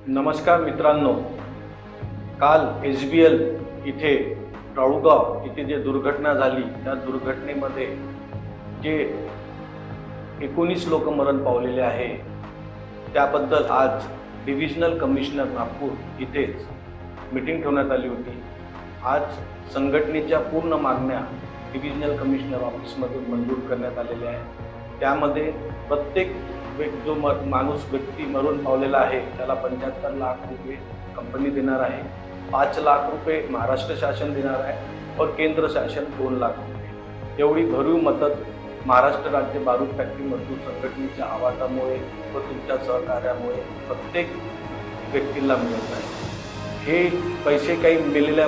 नमस्कार मित्रांनो, काल SBL इथे राळुगाव इथे जे दुर्घटना झाली त्या दुर्घटनेमध्ये जे 19 लोक मरण पावलेले आहे त्याबद्दल आज डिव्हिजनल कमिशनर नागपूर इथेच मीटिंग ठेवण्यात आली होती। आज संघटनेच्या पूर्ण मागण्या डिव्हिजनल कमिशनर ऑफिसमधून मंजूर करण्यात आलेल्या आहेत। त्यामध्ये प्रत्येक जो व्यक्ती मरून पावलेला आहे त्याला 75 लाख रुपये कंपनी देणार आहे, 5 लाख रुपये महाराष्ट्र शासन देणार आहे और केंद्र शासन 2 लाख रुपये एवढी भरीव मदत महाराष्ट्र राज्य बारूद फॅक्टरी मजदूर संघटनेच्या आवाजामुळे व तुमच्या सहकार्यामुळे प्रत्येक व्यक्तीला मिळत आहे। हे पैसे काही मेलेल्या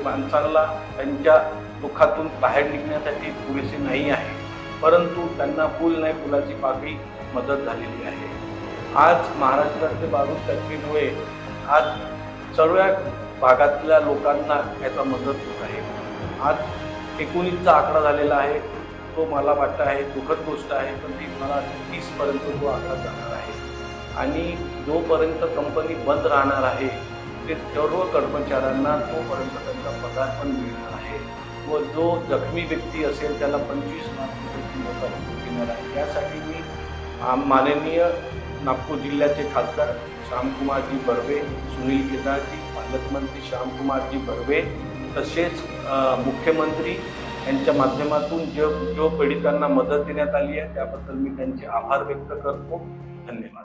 माणसांना त्यांच्या दुःखातून बाहेर निघण्यासाठी पुरेसे नाही आहे, परंतु त्यांना फुल नाही फुलाची पाकळी मदत झालेली आहे। आज महाराष्ट्र राज्य बारूद फॅक्टरीमुळे आज सर्व भागातल्या लोकांना याचा मदत होत आहे। आज 19चा आकडा झालेला आहे, तो मला वाटतं आहे दुःखद गोष्ट आहे, पण ती मला 30 पर्यंत तो आकडा जाणार आहे आणि जोपर्यंत कंपनी बंद राहणार आहे ते सर्व कर्मचाऱ्यांना तोपर्यंत त्यांचा पगार पण मिळणार आहे व जो जखमी व्यक्ती असेल त्याला 25 लाख रुपयाची मदत देणार आहे। यासाठी मी माननीय नागपूर जिल्ह्याचे खासदार श्यामकुमारजी बर्वे, सुनील केदारजी, पालकमंत्री श्यामकुमारजी बर्वे तसेच मुख्यमंत्री यांच्या माध्यमातून जो पीडितांना मदत देण्यात आली आहे त्याबद्दल मी त्यांचे आभार व्यक्त करतो। धन्यवाद।